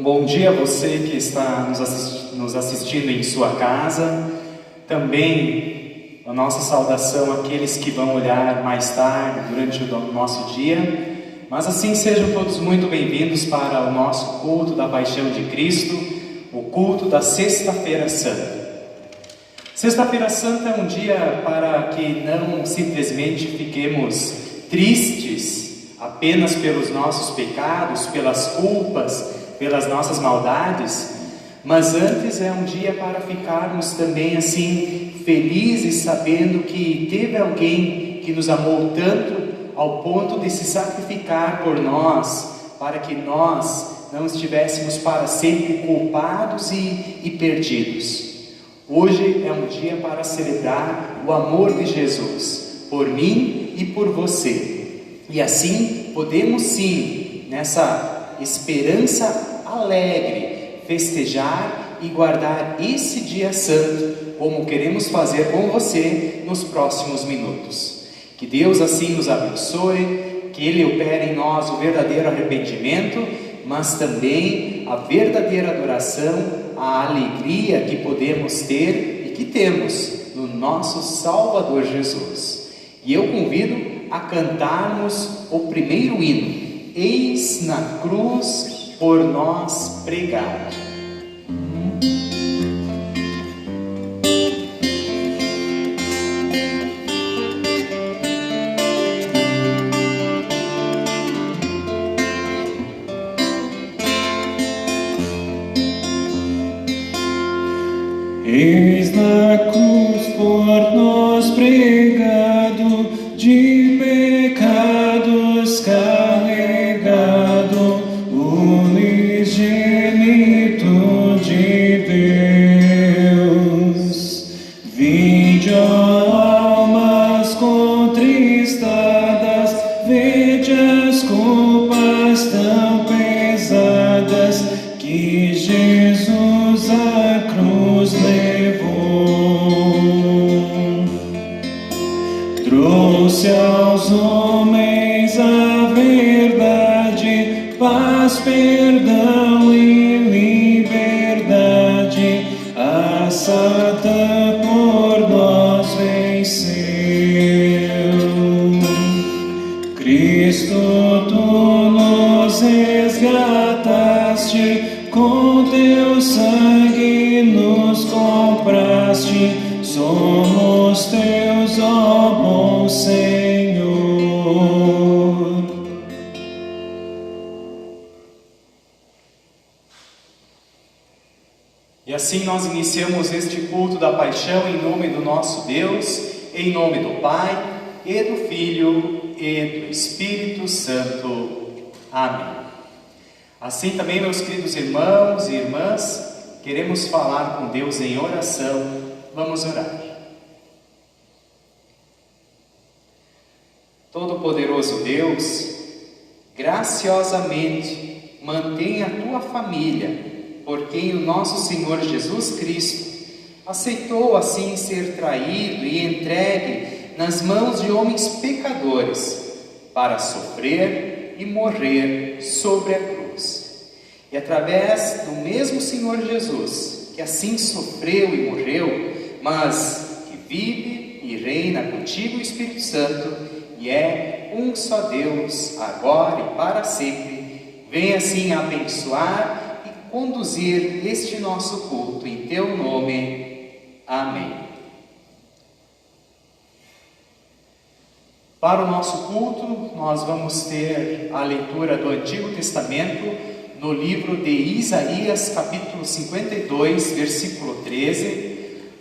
Bom dia a você que está nos assistindo em sua casa. Também a nossa saudação àqueles que vão olhar mais tarde durante o nosso dia. Mas assim sejam todos muito bem-vindos para o nosso culto da Paixão de Cristo, o culto da Sexta-feira Santa. Sexta-feira Santa é um dia para que não simplesmente fiquemos tristes apenas pelos nossos pecados, pelas culpas, pelas nossas maldades, mas antes é um dia para ficarmos também assim felizes, sabendo que teve alguém que nos amou tanto ao ponto de se sacrificar por nós, para que nós não estivéssemos para sempre culpados e perdidos. Hoje é um dia para celebrar o amor de Jesus por mim e por você, e assim podemos sim, nessa esperança alegre, festejar e guardar esse dia santo, como queremos fazer com você nos próximos minutos. Que Deus assim nos abençoe, que Ele opere em nós o verdadeiro arrependimento, mas também a verdadeira adoração, a alegria que podemos ter e que temos no nosso Salvador Jesus. E eu convido a cantarmos o primeiro hino, Eis na cruz por nós pregar. Eis na cruz por nós pregado, de pecados carregado, unigênito de Deus. Vinde, ó almas contristadas, vede as culpas tão pesadas que Jesus a cruz levou. Trouxe aos homens a verdade, paz, perdão e liberdade. A Satã por nós venceu. Cristo, tu nos resgataste, com teu sangue nos compraste. Somos teus, ó bom Senhor. E assim nós iniciamos este culto da paixão em nome do nosso Deus, em nome do Pai, e do Filho, e do Espírito Santo. Amém. Assim também, meus queridos irmãos e irmãs, queremos falar com Deus em oração. Vamos orar. Todo-Poderoso Deus, graciosamente mantenha a tua família, por quem o nosso Senhor Jesus Cristo aceitou assim ser traído e entregue nas mãos de homens pecadores, para sofrer e morrer sobre a cruz. E através do mesmo Senhor Jesus, que assim sofreu e morreu, mas que vive e reina contigo, o Espírito Santo, e é um só Deus, agora e para sempre, venha assim abençoar e conduzir este nosso culto em teu nome. Amém. Para o nosso culto, nós vamos ter a leitura do Antigo Testamento no livro de Isaías, capítulo 52, versículo 13,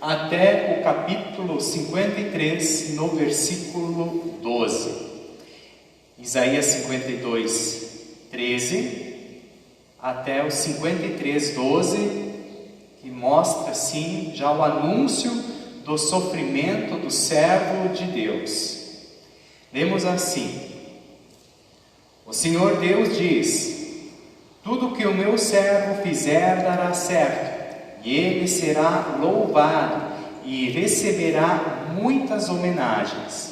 até o capítulo 53, no versículo 12. Isaías 52, 13, até o 53, 12, que mostra assim já o anúncio do sofrimento do servo de Deus. Lemos assim: O Senhor Deus diz: tudo que o meu servo fizer dará certo, e ele será louvado e receberá muitas homenagens.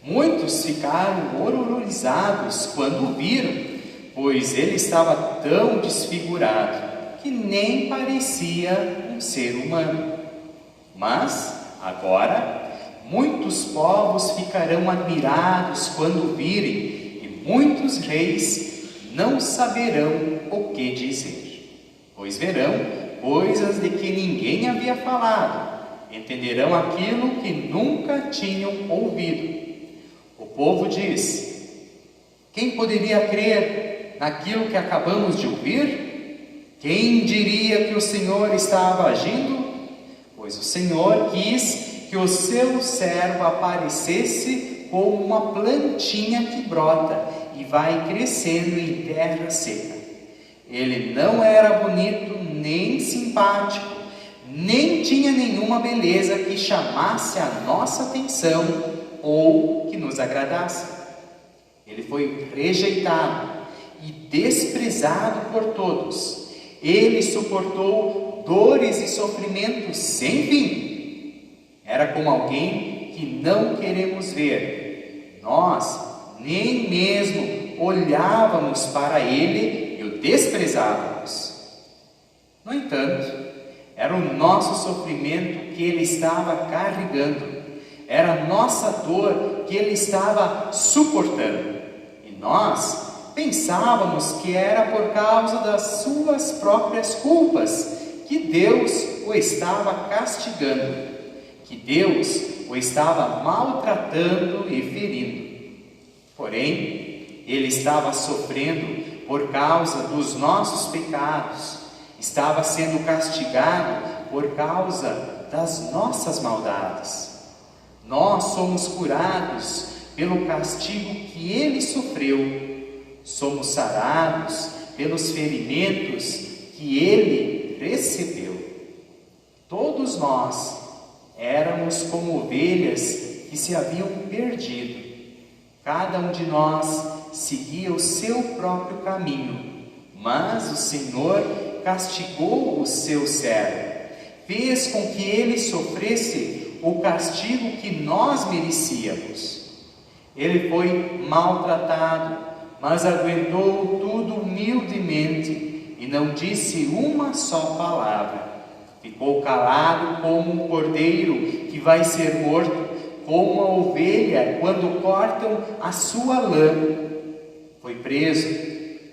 Muitos ficaram horrorizados quando o viram, pois ele estava tão desfigurado que nem parecia um ser humano. Mas, agora, muitos povos ficarão admirados quando virem, e muitos reis não saberão o que dizer, pois verão coisas de que ninguém havia falado, entenderão aquilo que nunca tinham ouvido. O povo diz: quem poderia crer naquilo que acabamos de ouvir? Quem diria que o Senhor estava agindo? Pois o Senhor quis que o seu servo aparecesse como uma plantinha que brota e vai crescendo em terra seca. Ele não era bonito nem simpático, nem tinha nenhuma beleza que chamasse a nossa atenção ou que nos agradasse. Ele foi rejeitado e desprezado por todos. Ele suportou dores e sofrimentos sem fim. Era como alguém que não queremos ver. Nós nem mesmo olhávamos para ele e o desprezávamos. No entanto, era o nosso sofrimento que ele estava carregando. Era a nossa dor que ele estava suportando. E nós pensávamos que era por causa das suas próprias culpas que Deus o estava castigando, que Deus o estava maltratando e ferindo. Porém, ele estava sofrendo por causa dos nossos pecados, estava sendo castigado por causa das nossas maldades. Nós somos curados pelo castigo que ele sofreu. Somos sarados pelos ferimentos que ele recebeu. Todos nós éramos como ovelhas que se haviam perdido. Cada um de nós seguia o seu próprio caminho, mas o Senhor castigou o seu servo, fez com que ele sofresse o castigo que nós merecíamos. Ele foi maltratado, mas aguentou tudo humildemente e não disse uma só palavra. Ficou calado como um cordeiro que vai ser morto, como a ovelha quando cortam a sua lã. Foi preso,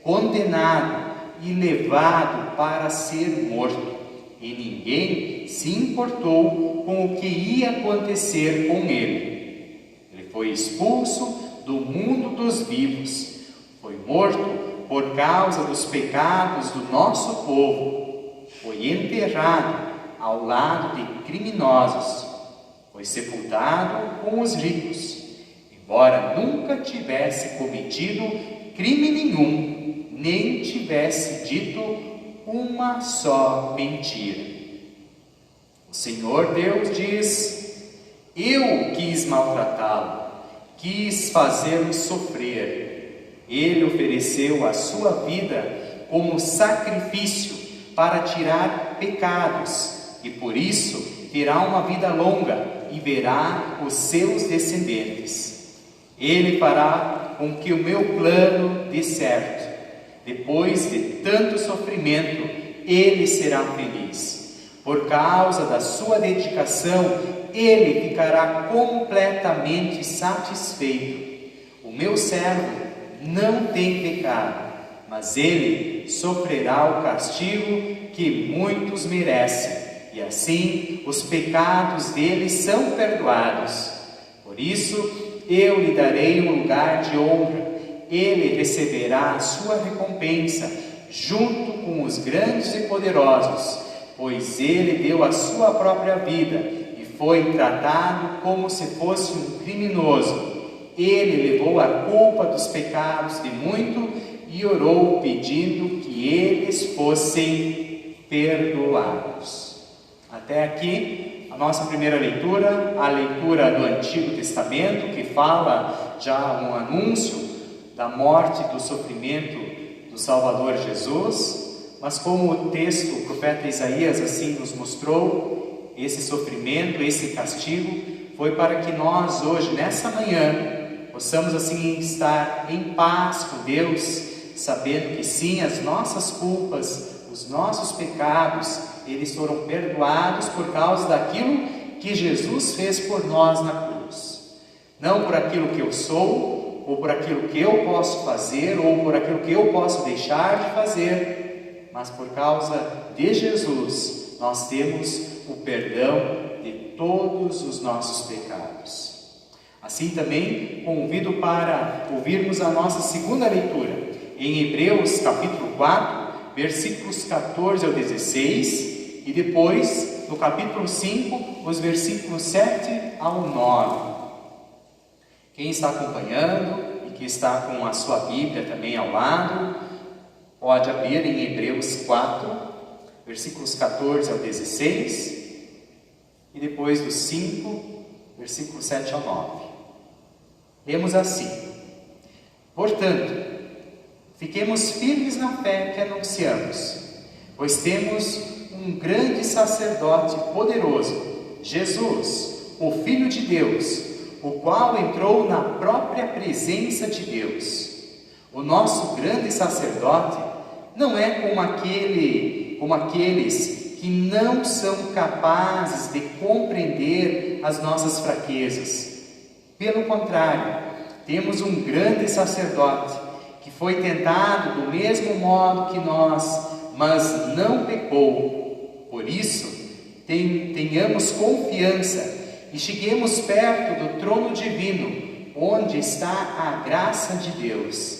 condenado e levado para ser morto, e ninguém se importou com o que ia acontecer com ele. Ele foi expulso do mundo dos vivos. Foi morto por causa dos pecados do nosso povo. Foi enterrado ao lado de criminosos. Foi sepultado com os ricos, embora nunca tivesse cometido crime nenhum, nem tivesse dito uma só mentira. O Senhor Deus diz: eu quis maltratá-lo, quis fazê-lo sofrer. Ele ofereceu a sua vida como sacrifício para tirar pecados, e por isso terá uma vida longa e verá os seus descendentes. Ele fará com que o meu plano dê certo. Depois de tanto sofrimento, ele será feliz. Por causa da sua dedicação, ele ficará completamente satisfeito. O meu servo não tem pecado, mas ele sofrerá o castigo que muitos merecem, e assim os pecados dele são perdoados. Por isso eu lhe darei um lugar de honra. Ele receberá a sua recompensa junto com os grandes e poderosos, pois ele deu a sua própria vida e foi tratado como se fosse um criminoso. Ele levou a culpa dos pecados de muito e orou pedindo que eles fossem perdoados. Até aqui a nossa primeira leitura, a leitura do Antigo Testamento, que fala já um anúncio da morte e do sofrimento do Salvador Jesus. Mas como o texto, o profeta Isaías assim nos mostrou, esse sofrimento, esse castigo foi para que nós hoje, nessa manhã, possamos assim estar em paz com Deus, sabendo que sim, as nossas culpas, os nossos pecados, eles foram perdoados por causa daquilo que Jesus fez por nós na cruz. Não por aquilo que eu sou, ou por aquilo que eu posso fazer, ou por aquilo que eu posso deixar de fazer, mas por causa de Jesus, nós temos o perdão de todos os nossos pecados. Assim também convido para ouvirmos a nossa segunda leitura, em Hebreus capítulo 4, versículos 14 ao 16, e depois, no capítulo 5, os versículos 7 ao 9. Quem está acompanhando e que está com a sua Bíblia também ao lado, pode abrir em Hebreus 4, versículos 14 ao 16, e depois do 5, versículos 7 ao 9. Lemos assim: portanto, fiquemos firmes na fé que anunciamos, pois temos um grande sacerdote poderoso, Jesus, o Filho de Deus, o qual entrou na própria presença de Deus. O nosso grande sacerdote não é como aqueles que não são capazes de compreender as nossas fraquezas. Pelo contrário, temos um grande sacerdote que foi tentado do mesmo modo que nós, mas não pecou. Por isso, tenhamos confiança e cheguemos perto do trono divino, onde está a graça de Deus,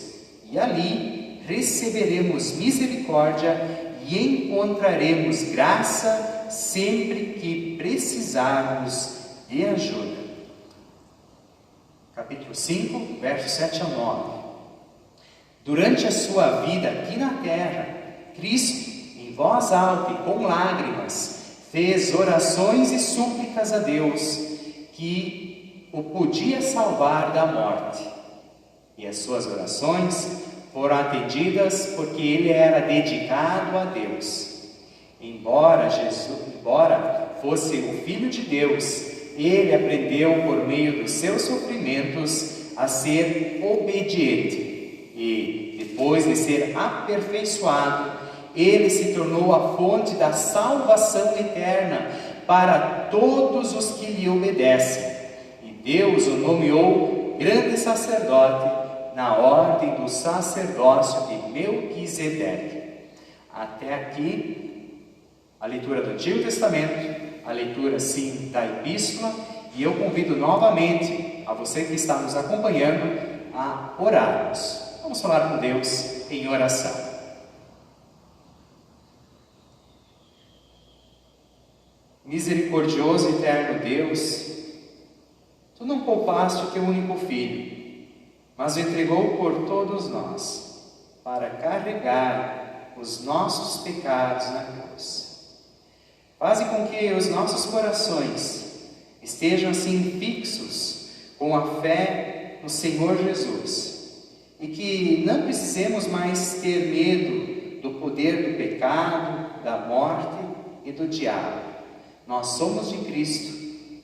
e ali receberemos misericórdia e encontraremos graça sempre que precisarmos de ajuda. Capítulo 5, versos 7 a 9. Durante a sua vida aqui na terra, Cristo, em voz alta e com lágrimas, fez orações e súplicas a Deus, que o podia salvar da morte. E as suas orações foram atendidas porque ele era dedicado a Deus. Embora fosse o Filho de Deus, ele aprendeu por meio dos seus sofrimentos a ser obediente. E depois de ser aperfeiçoado, ele se tornou a fonte da salvação eterna para todos os que lhe obedecem. E Deus o nomeou grande sacerdote na ordem do sacerdócio de Melquisedeque. Até aqui, a leitura do Antigo Testamento, a leitura sim da Epístola, e eu convido novamente a você que está nos acompanhando a orarmos. Vamos falar com Deus em oração. Misericordioso e eterno Deus, Tu não poupaste o Teu único Filho, mas o entregou por todos nós, para carregar os nossos pecados na cruz. Faze com que os nossos corações estejam assim fixos com a fé no Senhor Jesus, e que não precisemos mais ter medo do poder do pecado, da morte e do diabo. Nós somos de Cristo,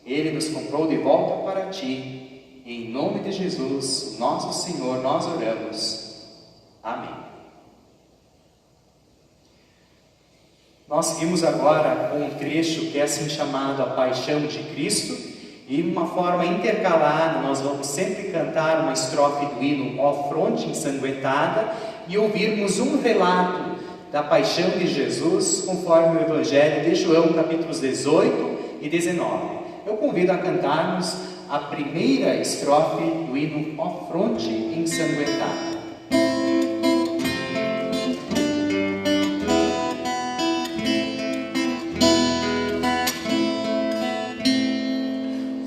Ele nos comprou de volta para Ti, e em nome de Jesus, nosso Senhor, nós oramos. Amém. Nós seguimos agora com um trecho que é assim chamado A Paixão de Cristo, e de uma forma intercalada nós vamos sempre cantar uma estrofe do hino Ó Fronte Ensanguentada e ouvirmos um relato da paixão de Jesus, conforme o Evangelho de João, capítulos 18 e 19. Eu convido a cantarmos a primeira estrofe do hino Ó Fronte Ensanguentada.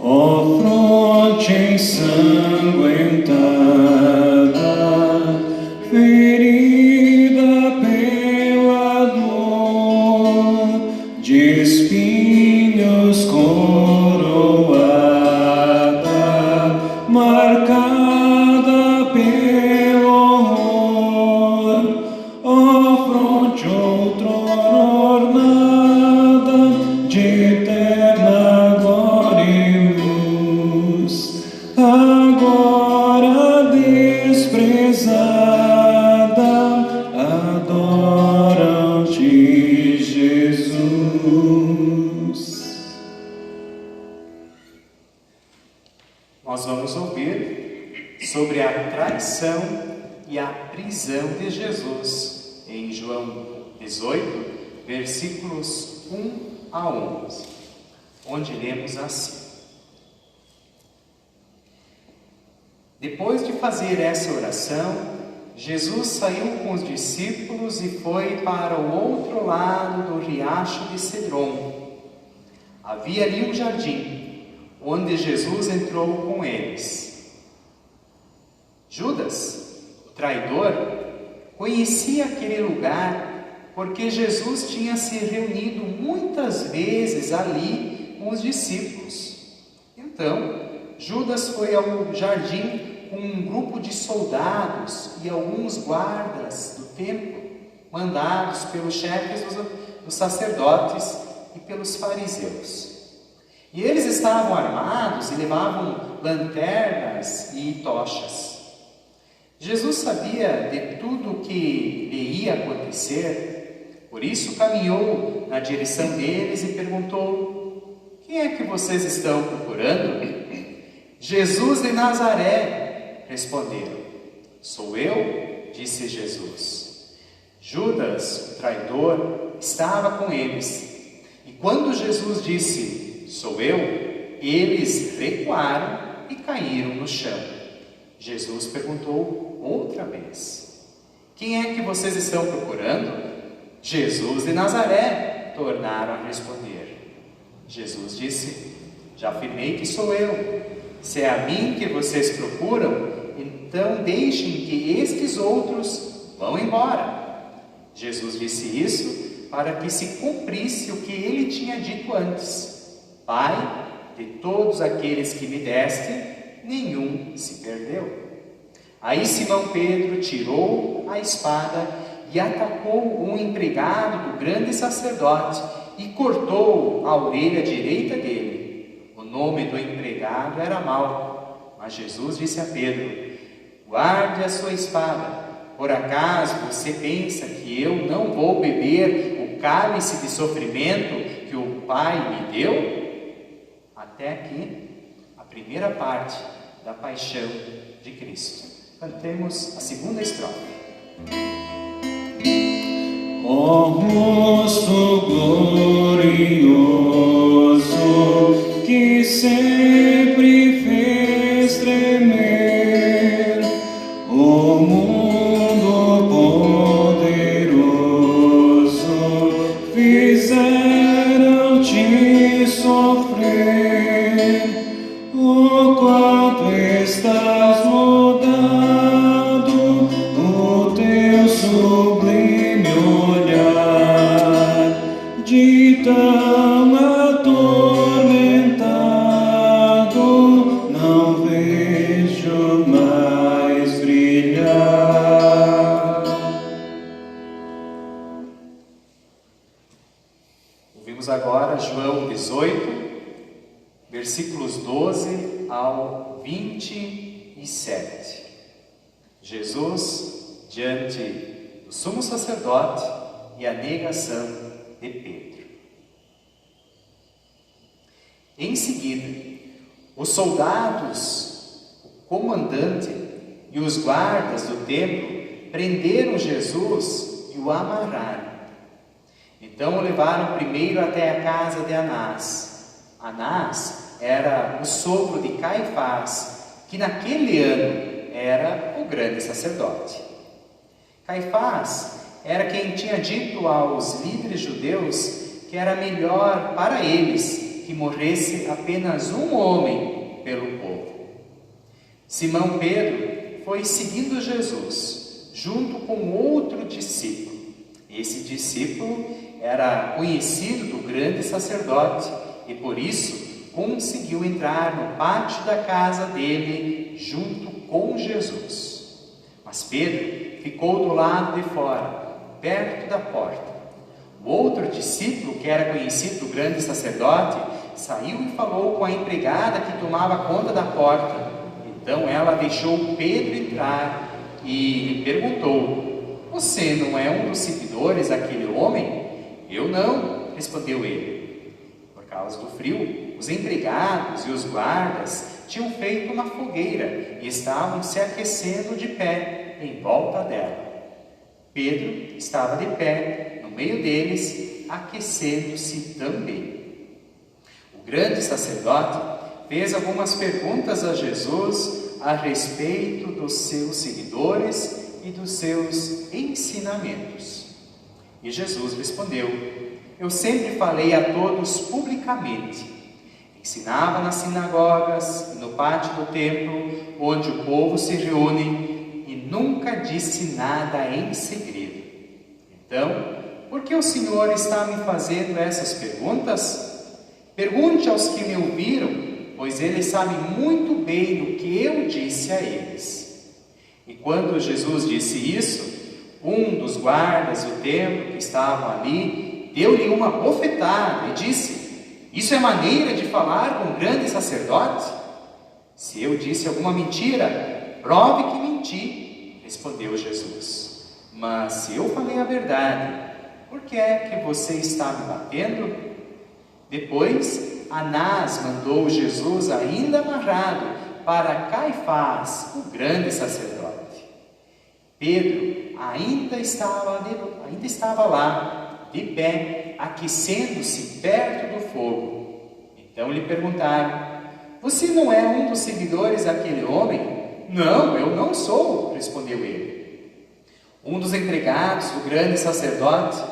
Ó fronte ensanguentada, ferida pela dor, de espinhos coroada, marcada pelo horror. Ó fronte outrora ornada de eterna glória e luz, agora sobre a traição e a prisão de Jesus, em João 18, versículos 1 a 11, onde lemos assim: Depois de fazer essa oração, Jesus saiu com os discípulos e foi para o outro lado do riacho de Cedron. Havia ali um jardim, onde Jesus entrou com eles. Judas, o traidor, conhecia aquele lugar porque Jesus tinha se reunido muitas vezes ali com os discípulos. Então, Judas foi ao jardim com um grupo de soldados e alguns guardas do templo, mandados pelos chefes dos sacerdotes e pelos fariseus. E eles estavam armados e levavam lanternas e tochas. Jesus sabia de tudo o que lhe ia acontecer, por isso caminhou na direção deles e perguntou: Quem é que vocês estão procurando? Jesus de Nazaré, responderam. Sou eu, disse Jesus. Judas, o traidor, estava com eles. E quando Jesus disse, sou eu, eles recuaram e caíram no chão. Jesus perguntou outra vez: Quem é que vocês estão procurando? Jesus de Nazaré, tornaram a responder. Jesus disse: Já afirmei que sou eu. Se é a mim que vocês procuram, então deixem que estes outros vão embora. Jesus disse isso para que se cumprisse o que ele tinha dito antes: Pai, de todos aqueles que me deste, nenhum se perdeu. Aí Simão Pedro tirou a espada e atacou um empregado do grande sacerdote e cortou a orelha direita dele. O nome do empregado era Malco, mas Jesus disse a Pedro: Guarde a sua espada. Por acaso você pensa que eu não vou beber o cálice de sofrimento que o Pai me deu? Até aqui, a primeira parte da paixão de Cristo. Cantemos a segunda estrofe. Ó rosto glorioso que sempre fez tremer o mundo poderoso, fizeram-te sofrer. O quanto estás mudado, o teu sublime olhar, de tão atormentado, não vejo mais brilhar. Ouvimos agora João 18, versículos 12 ao 27. Jesus diante do sumo sacerdote e a negação de Pedro. Em seguida, os soldados, o comandante e os guardas do templo prenderam Jesus e o amarraram. Então o levaram primeiro até a casa de Anás. Anás era o sogro de Caifás, que naquele ano era o grande sacerdote. Caifás era quem tinha dito aos líderes judeus que era melhor para eles que morresse apenas um homem pelo povo. Simão Pedro foi seguindo Jesus, junto com outro discípulo. Esse discípulo era conhecido do grande sacerdote e por isso conseguiu entrar no pátio da casa dele junto com Jesus. Mas Pedro ficou do lado de fora, perto da porta. O outro discípulo, que era conhecido do grande sacerdote, saiu e falou com a empregada que tomava conta da porta. Então ela deixou Pedro entrar e lhe perguntou: Você não é um dos seguidores daquele homem? Eu não, respondeu ele. Por causa do frio, os empregados e os guardas tinham feito uma fogueira e estavam se aquecendo de pé em volta dela. Pedro estava de pé no meio deles, aquecendo-se também. O grande sacerdote fez algumas perguntas a Jesus a respeito dos seus seguidores e dos seus ensinamentos. E Jesus respondeu: eu sempre falei a todos publicamente. Ensinava nas sinagogas e no pátio do templo, onde o povo se reúne, e nunca disse nada em segredo. Então, por que o Senhor está me fazendo essas perguntas? Pergunte aos que me ouviram, pois eles sabem muito bem o que eu disse a eles. E quando Jesus disse isso, um dos guardas do templo que estavam ali deu-lhe uma bofetada e disse: isso é maneira de falar com um grande sacerdote? Se eu disse alguma mentira, prove que menti, respondeu Jesus. Mas se eu falei a verdade, por que é que você está me batendo? Depois, Anás mandou Jesus ainda amarrado para Caifás, o grande sacerdote. Pedro ainda estava lá, de pé, aquecendo-se perto do fogo. Então lhe perguntaram: você não é um dos seguidores daquele homem? Não, eu não sou, respondeu ele. Um dos empregados do grande sacerdote,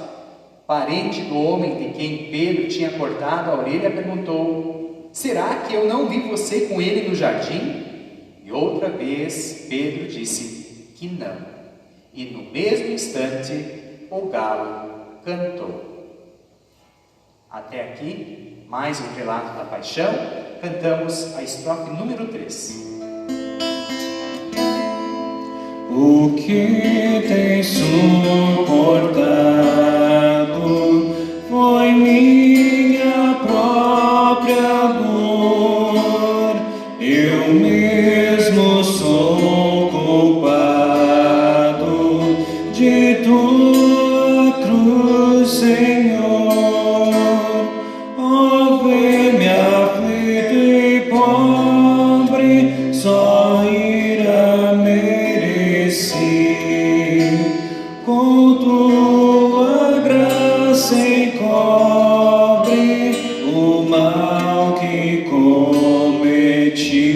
parente do homem de quem Pedro tinha cortado a orelha, perguntou: será que eu não vi você com ele no jardim? E outra vez Pedro disse que não. E no mesmo instante o galo cantou. Até aqui, mais um relato da paixão. Cantamos a estrofe número 3. O que tem suportado foi minha própria dor. Eu mesmo sou culpado de tua cruz, Senhor. Oh, vê-me aflito e pobre, só ira mereci. Com tua graça encobre o mal que cometi.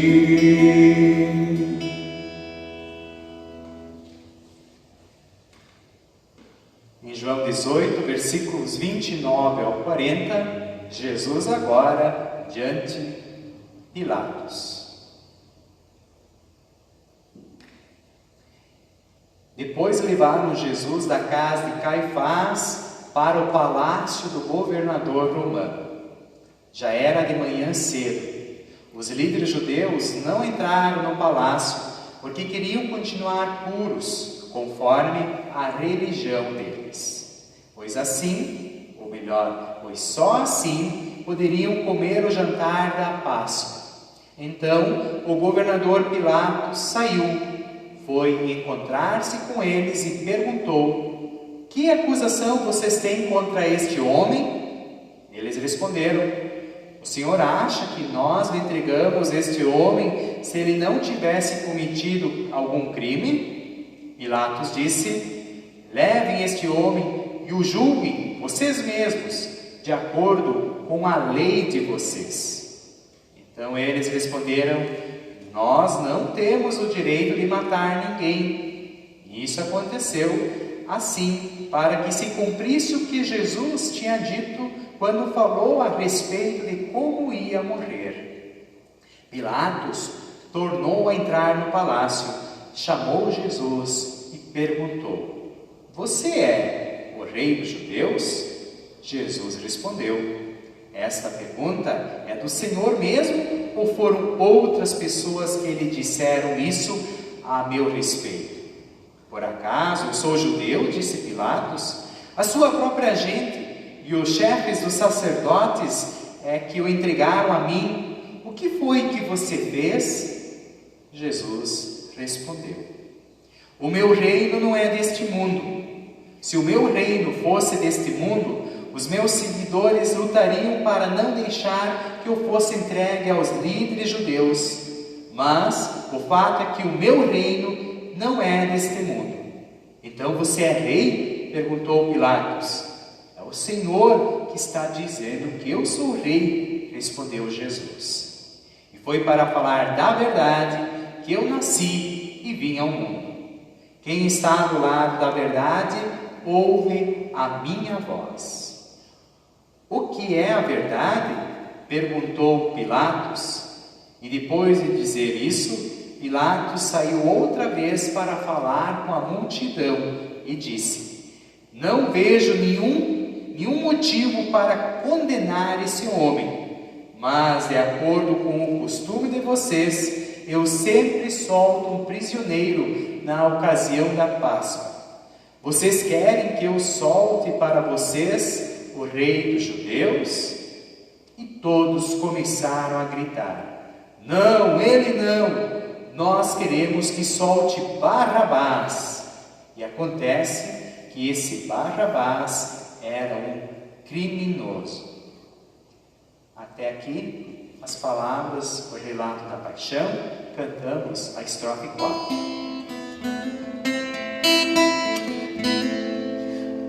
Em João 18, versículos 29 ao 40, Jesus agora diante de Pilatos. Depois levaram Jesus da casa de Caifás para o palácio do governador romano. Já era de manhã cedo. Os líderes judeus não entraram no palácio porque queriam continuar puros, conforme a religião deles. Pois só assim poderiam comer o jantar da Páscoa. Então o governador Pilatos saiu, foi encontrar-se com eles e perguntou: que acusação vocês têm contra este homem? Eles responderam: o senhor acha que nós lhe entregamos este homem se ele não tivesse cometido algum crime? Pilatos disse: levem este homem e o julguem vocês mesmos, de acordo com a lei de vocês. Então eles responderam: nós não temos o direito de matar ninguém. Isso aconteceu assim para que se cumprisse o que Jesus tinha dito quando falou a respeito de como ia morrer. Pilatos tornou a entrar no palácio, chamou Jesus e perguntou: você é o rei dos judeus? Jesus respondeu: esta pergunta é do Senhor mesmo, ou foram outras pessoas que lhe disseram isso a meu respeito? Por acaso eu sou judeu? Disse Pilatos. A sua própria gente e os chefes dos sacerdotes é que o entregaram a mim. O que foi que você fez? Jesus respondeu: o meu reino não é deste mundo. Se o meu reino fosse deste mundo, os meus seguidores lutariam para não deixar que eu fosse entregue aos líderes judeus. mas o fato é que o meu reino não é deste mundo. Então você é rei? Perguntou Pilatos. É o Senhor que está dizendo que eu sou rei, respondeu Jesus. E foi para falar da verdade que eu nasci e vim ao mundo. Quem está do lado da verdade, ouve a minha voz. O que é a verdade? Perguntou Pilatos. E depois de dizer isso, Pilatos saiu outra vez para falar com a multidão e disse: não vejo nenhum motivo para condenar esse homem, mas de acordo com o costume de vocês, eu sempre solto um prisioneiro na ocasião da Páscoa. Vocês querem que eu solte para vocês o rei dos judeus? E todos começaram a gritar: não, ele não! Nós queremos que solte Barrabás. E acontece que esse Barrabás era um criminoso. Até aqui as palavras, o relato da paixão. Cantamos a estrofe 4.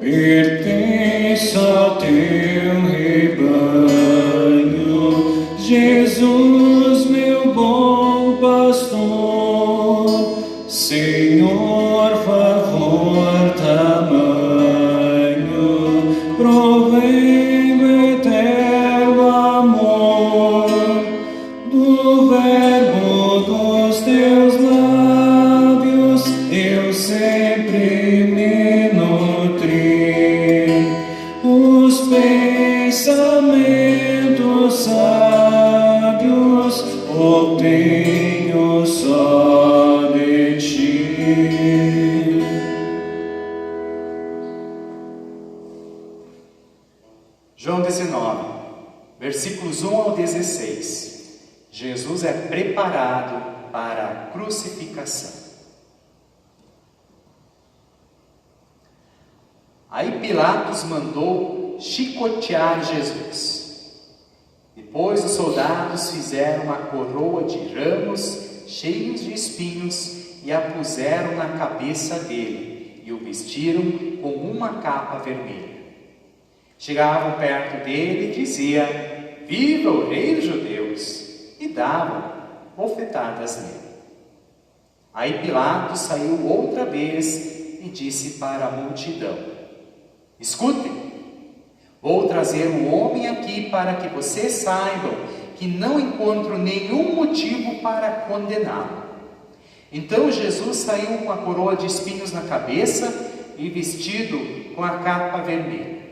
Pertenço ao teu rebanho, Jesus, meu bom pastor. Senhor, favor tamanho, provém do eterno amor, do verbo dos teus lábios, eu sempre me nutri. Os pensamentos sábios obtenho só de ti. João 19, versículos 1 ao 16. Jesus é preparado para a crucificação. Aí Pilatos mandou chicotear Jesus. Depois os soldados fizeram uma coroa de ramos cheios de espinhos e a puseram na cabeça dele e o vestiram com uma capa vermelha. Chegavam perto dele e diziam: viva o rei dos judeus! E davam bofetadas nele. Aí Pilatos saiu outra vez e disse para a multidão: escutem, vou trazer um homem aqui para que vocês saibam que não encontro nenhum motivo para condená-lo. Então Jesus saiu com a coroa de espinhos na cabeça e vestido com a capa vermelha.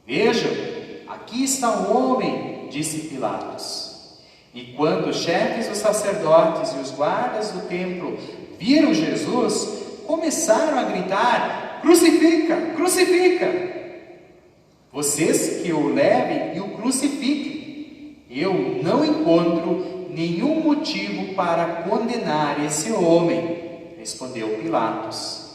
Vejam, aqui está o homem, disse Pilatos. E quando os chefes dos sacerdotes e os guardas do templo viram Jesus, começaram a gritar: crucifica, crucifica! Vocês que o levem e o crucifiquem. Eu não encontro nenhum motivo para condenar esse homem, respondeu Pilatos.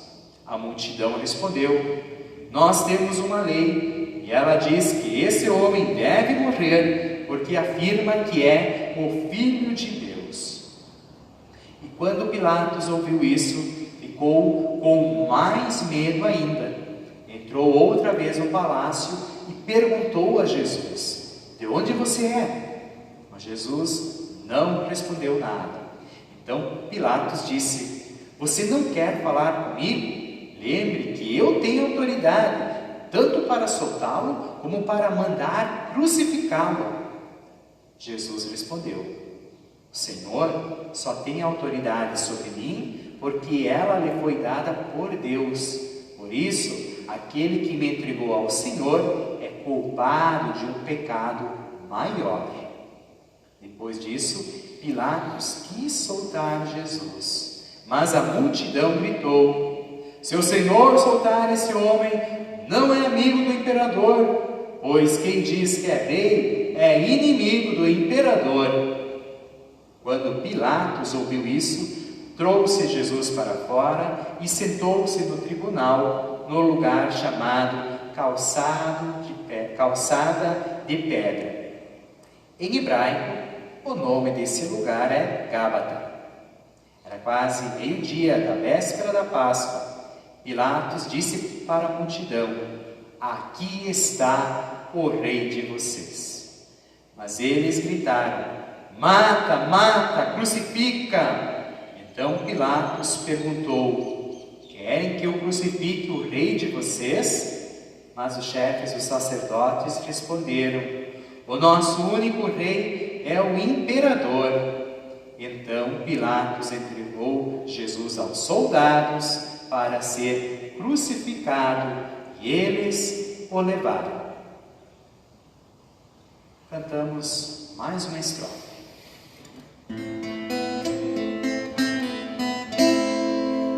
A multidão respondeu: nós temos uma lei, e ela diz que esse homem deve morrer, porque afirma que é o Filho de Deus. E quando Pilatos ouviu isso, ficou com mais medo ainda. Entrou outra vez no palácio e perguntou a Jesus: de onde você é? Mas Jesus não respondeu nada. Então Pilatos disse: você não quer falar comigo? Lembre que eu tenho autoridade, tanto para soltá-lo, como para mandar crucificá-lo. Jesus respondeu: o Senhor só tem autoridade sobre mim, porque ela lhe foi dada por Deus. Por isso, aquele que me entregou ao Senhor é culpado de um pecado maior. Depois disso, Pilatos quis soltar Jesus, mas a multidão gritou: se o Senhor soltar esse homem, não é amigo do imperador, pois quem diz que é rei é inimigo do imperador. Quando Pilatos ouviu isso, trouxe Jesus para fora e sentou-se no tribunal, no lugar chamado Calçada de Pedra. Em hebraico, o nome desse lugar é Gábata. Era quase meio-dia da véspera da Páscoa. Pilatos disse para a multidão: aqui está o rei de vocês. Mas eles gritaram: mata, mata, crucifica! Então Pilatos perguntou: querem que eu crucifique o rei de vocês? Mas os chefes dos sacerdotes responderam: o nosso único rei é o imperador. Então Pilatos entregou Jesus aos soldados para ser crucificado e eles o levaram. Cantamos mais uma estrofe.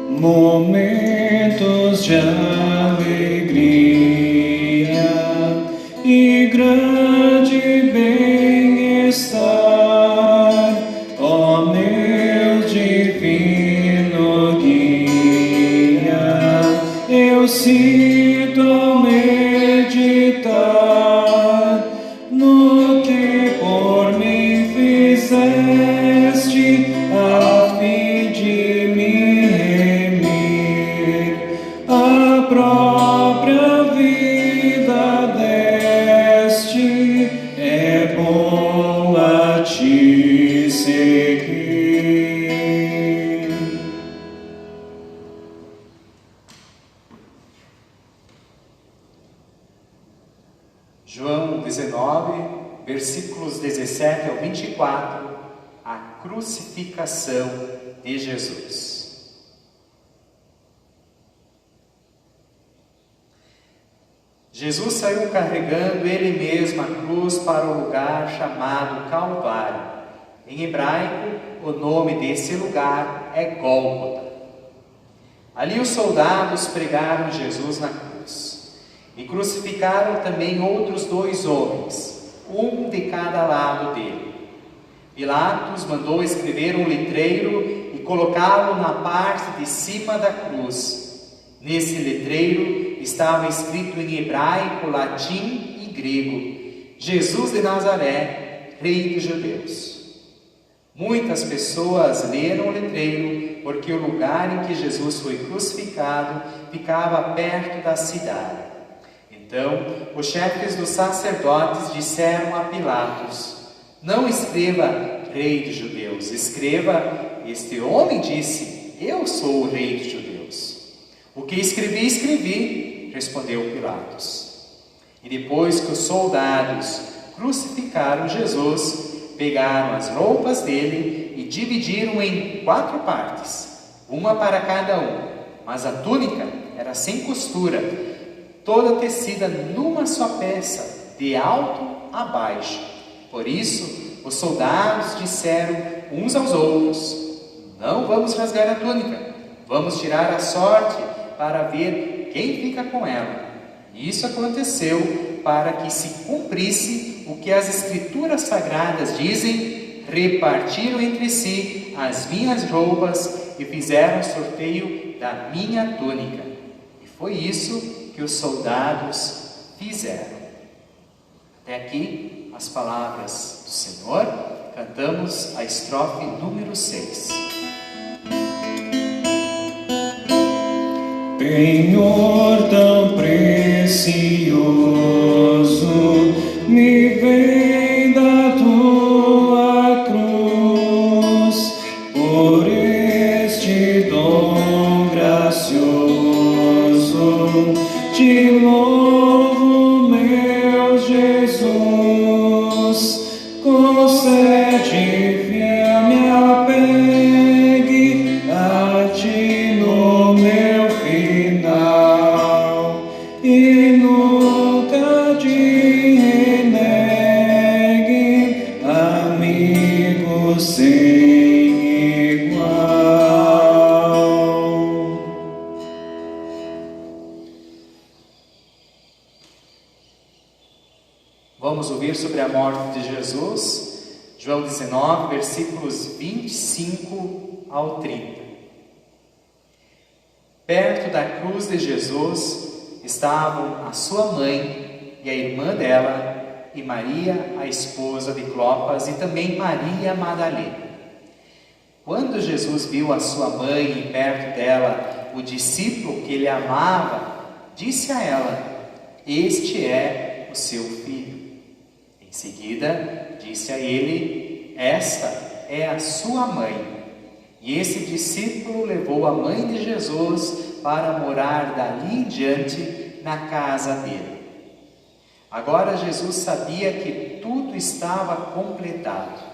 Momentos de alegria e grande bem-estar, ó meu divino guia, eu sinto ao meditar no que por mim fizeste, a fim de me remir, a própria vida deste, é bom a te seguir. João 19, versículos 17 ao 24, a crucificação de Jesus. Jesus saiu carregando ele mesmo a cruz para o lugar chamado Calvário. Em hebraico, o nome desse lugar é Gólgota. Ali os soldados pregaram Jesus na cruz e crucificaram também outros 2 homens, um de cada lado dele. Pilatos mandou escrever um letreiro e colocá-lo na parte de cima da cruz. Nesse letreiro estava escrito em hebraico, latim e grego: Jesus de Nazaré, Rei dos Judeus. Muitas pessoas leram o letreiro porque o lugar em que Jesus foi crucificado ficava perto da cidade. Então, os chefes dos sacerdotes disseram a Pilatos: não escreva Rei dos Judeus, escreva: este homem disse, eu sou o Rei dos Judeus. O que escrevi, escrevi, respondeu Pilatos. E depois que os soldados crucificaram Jesus, pegaram as roupas dele e dividiram em 4 partes, uma para cada um, mas a túnica era sem costura, toda tecida numa só peça, de alto a baixo. Por isso, os soldados disseram uns aos outros: não vamos rasgar a túnica, vamos tirar a sorte para ver quem fica com ela. E isso aconteceu para que se cumprisse o que as Escrituras Sagradas dizem: repartiram entre si as minhas roupas e fizeram sorteio da minha túnica. E foi isso que os soldados fizeram. Até aqui as palavras do Senhor. Cantamos a estrofe número 6. Penhor tão precioso, me vem da tua cruz, por este dom gracioso, te louvo, meu Jesus, concede fiel me apegue a ti no meu final, e nunca te renegue, amigo sem igual. Vamos ouvir sobre a morte de Jesus, João 19, versículos 25 ao 30. Perto da cruz de Jesus estavam a sua mãe e a irmã dela e Maria, a esposa de Clopas, e também Maria Madalena. Quando Jesus viu a sua mãe e perto dela o discípulo que ele amava, disse a ela: "Este é o seu filho." Em seguida, disse a ele: "Esta é a sua mãe." E esse discípulo levou a mãe de Jesus para morar dali em diante na casa dele. Agora Jesus sabia que tudo estava completado.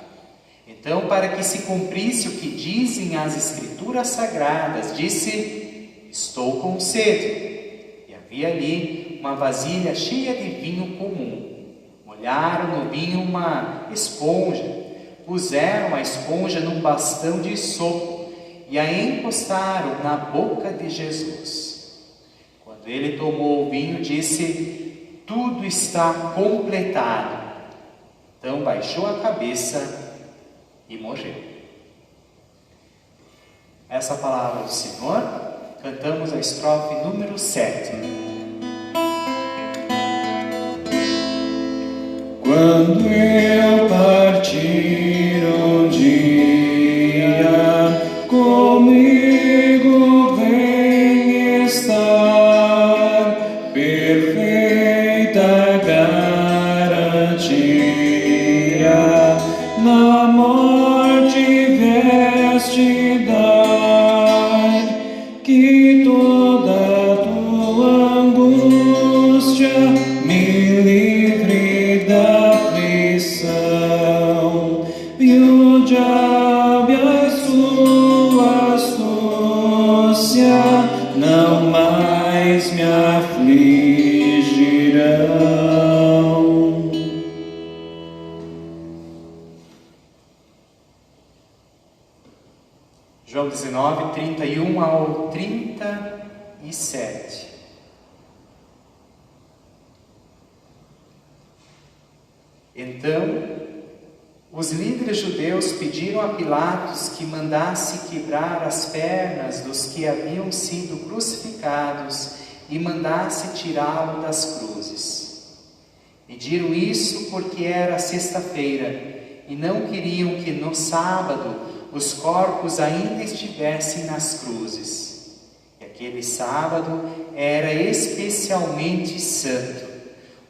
Então, para que se cumprisse o que dizem as Escrituras Sagradas, disse: "Estou com sede." E havia ali uma vasilha cheia de vinho comum. Molharam no vinho uma esponja, puseram a esponja num bastão de sopo e a encostaram na boca de Jesus. Quando ele tomou o vinho, disse: "Tudo está completado." Então baixou a cabeça e morreu. Essa palavra do Senhor, cantamos a estrofe número 7. Quando eu partir um dia, comigo vem estar perfeita garantia, na morte veste dar, que toda tua angústia me livre da aflição, e o diabo e a sua astúcia não mais me afligirão. João 19, 31 ao 37. Então, os líderes judeus pediram a Pilatos que mandasse quebrar as pernas dos que haviam sido crucificados e mandasse tirá-lo das cruzes. Pediram isso porque era sexta-feira e não queriam que no sábado os corpos ainda estivessem nas cruzes. E aquele sábado era especialmente santo.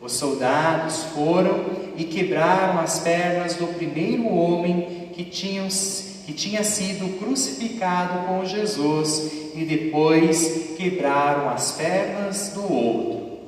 Os soldados foram e quebraram as pernas do primeiro homem que tinha sido crucificado com Jesus, e depois quebraram as pernas do outro.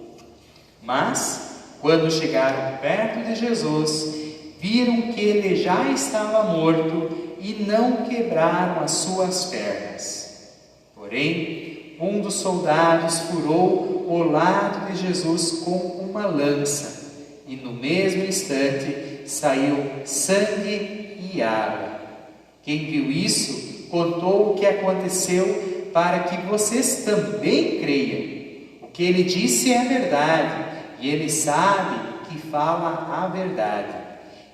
Mas, quando chegaram perto de Jesus, viram que ele já estava morto e não quebraram as suas pernas. Porém, um dos soldados furou o lado de Jesus com uma lança, e no mesmo instante saiu sangue e água. Quem viu isso contou o que aconteceu para que vocês também creiam. O que ele disse é verdade, e ele sabe que fala a verdade.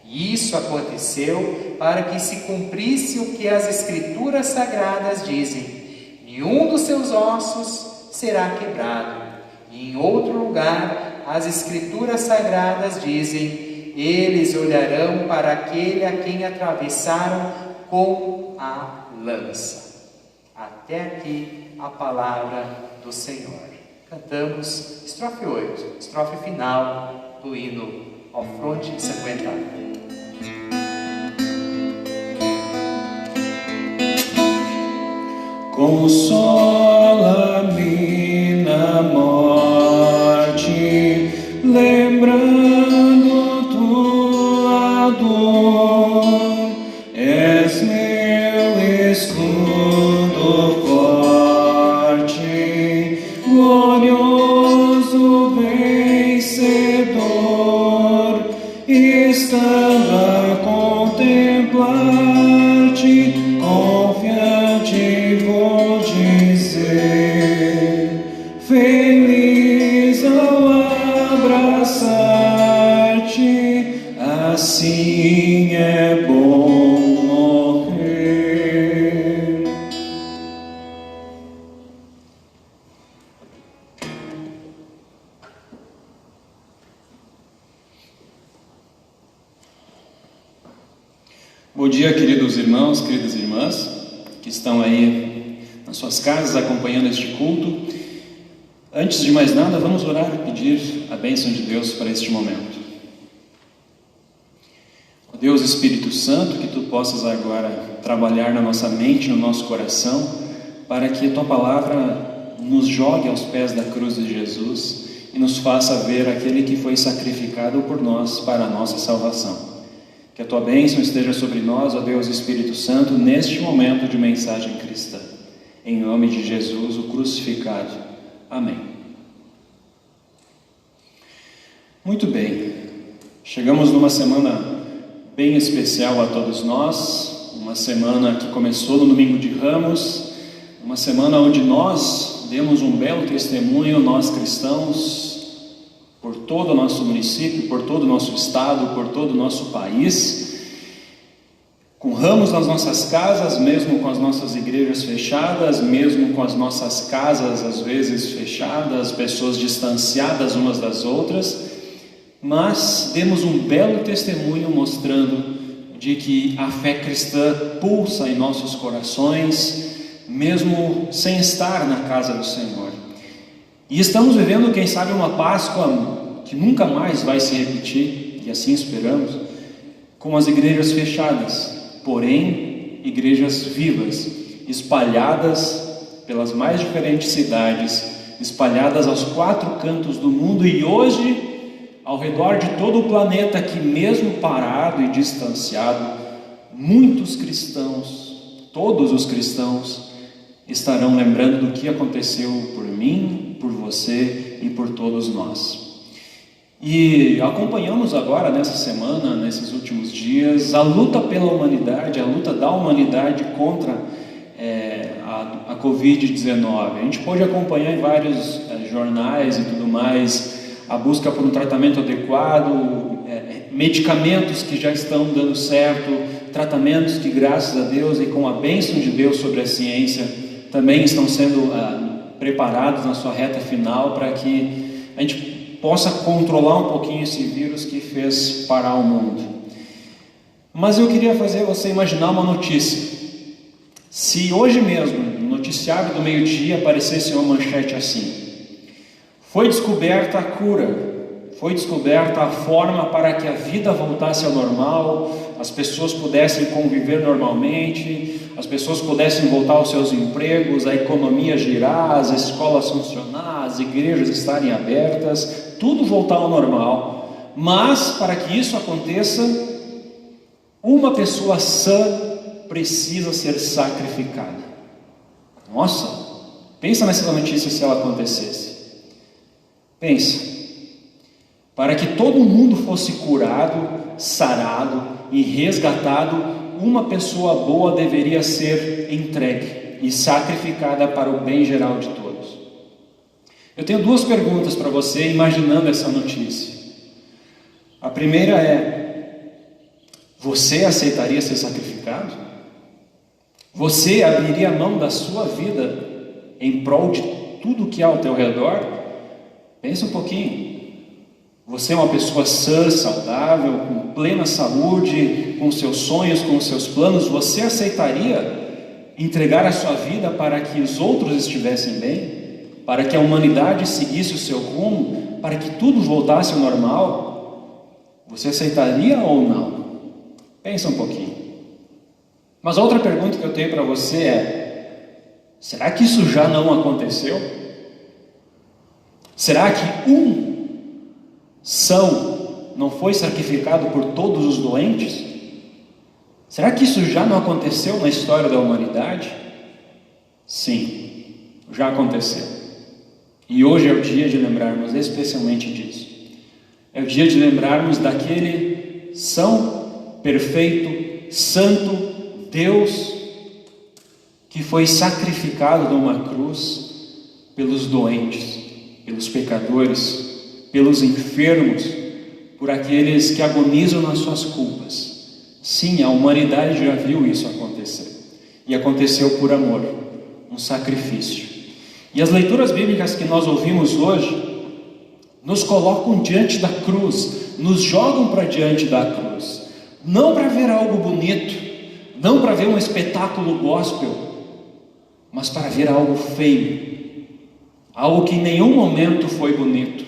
E isso aconteceu para que se cumprisse o que as Escrituras Sagradas dizem: nenhum dos seus ossos será quebrado. E em outro lugar, as Escrituras Sagradas dizem: eles olharão para aquele a quem atravessaram com a lança. Até aqui a palavra do Senhor. Cantamos estrofe 8, estrofe final do hino ao fronte sanguentário. Consola-me na morte, lembrando tua dor. És meu escudo forte, glorioso vencedor, estando a contemplar-te, confiante vou dizer, feliz ao abraçar-te, assim é bom morrer. Bom dia, queridos irmãos, queridas irmãs, que estão aí nas suas casas acompanhando este culto. Antes de mais nada, vamos orar e pedir a bênção de Deus para este momento. Ó Deus Espírito Santo, que Tu possas agora trabalhar na nossa mente, no nosso coração, para que a Tua palavra nos jogue aos pés da cruz de Jesus e nos faça ver aquele que foi sacrificado por nós para a nossa salvação. Que a Tua bênção esteja sobre nós, ó Deus Espírito Santo, neste momento de mensagem cristã. Em nome de Jesus, o crucificado. Amém. Muito bem. Chegamos numa semana bem especial a todos nós. Uma semana que começou no Domingo de Ramos. Uma semana onde nós demos um belo testemunho, nós cristãos, por todo o nosso município, por todo o nosso estado, por todo o nosso país, com ramos nas nossas casas, mesmo com as nossas igrejas fechadas, mesmo com as nossas casas às vezes fechadas, pessoas distanciadas umas das outras, mas demos um belo testemunho mostrando de que a fé cristã pulsa em nossos corações, mesmo sem estar na casa do Senhor. E estamos vivendo, quem sabe, uma Páscoa que nunca mais vai se repetir, e assim esperamos, com as igrejas fechadas, porém, igrejas vivas, espalhadas pelas mais diferentes cidades, espalhadas aos 4 cantos do mundo, e hoje, ao redor de todo o planeta, que mesmo parado e distanciado, muitos cristãos, todos os cristãos, estarão lembrando do que aconteceu por mim, por você e por todos nós. E acompanhamos agora nessa semana, nesses últimos dias, a luta pela humanidade, a luta da humanidade contra a Covid-19. A gente pode acompanhar em vários jornais e tudo mais, a busca por um tratamento adequado, medicamentos que já estão dando certo, tratamentos que, graças a Deus e com a bênção de Deus sobre a ciência, também estão sendo preparados na sua reta final para que a gente possa controlar um pouquinho esse vírus que fez parar o mundo. Mas eu queria fazer você imaginar uma notícia. Se hoje mesmo, no noticiário do meio-dia, aparecesse uma manchete assim: foi descoberta a cura, foi descoberta a forma para que a vida voltasse ao normal, as pessoas pudessem conviver normalmente, as pessoas pudessem voltar aos seus empregos, a economia girar, as escolas funcionar, as igrejas estarem abertas, tudo voltar ao normal. Mas, para que isso aconteça, uma pessoa sã precisa ser sacrificada. Nossa, pensa nessa notícia se ela acontecesse. Pensa. Para que todo mundo fosse curado, sarado e resgatado, uma pessoa boa deveria ser entregue e sacrificada para o bem geral de todos. Eu tenho 2 perguntas para você, imaginando essa notícia. A primeira é: você aceitaria ser sacrificado? Você abriria mão da sua vida em prol de tudo que há ao teu redor? Pensa um pouquinho. Você é uma pessoa sã, saudável, com plena saúde, com seus sonhos, com seus planos. Você aceitaria entregar a sua vida para que os outros estivessem bem? Para que a humanidade seguisse o seu rumo? Para que tudo voltasse ao normal? Você aceitaria ou não? Pensa um pouquinho. Mas outra pergunta que eu tenho para você é: será que isso já não aconteceu? Será que são não foi sacrificado por todos os doentes? Será que isso já não aconteceu na história da humanidade? Sim, já aconteceu. E hoje é o dia de lembrarmos especialmente disso. É o dia de lembrarmos daquele são, perfeito, santo Deus que foi sacrificado numa cruz pelos doentes, pelos pecadores, pelos enfermos, por aqueles que agonizam nas suas culpas. Sim, a humanidade já viu isso acontecer. E aconteceu por amor, um sacrifício. E as leituras bíblicas que nós ouvimos hoje nos colocam diante da cruz, nos jogam para diante da cruz, não para ver algo bonito, não para ver um espetáculo gospel, mas para ver algo feio, algo que em nenhum momento foi bonito.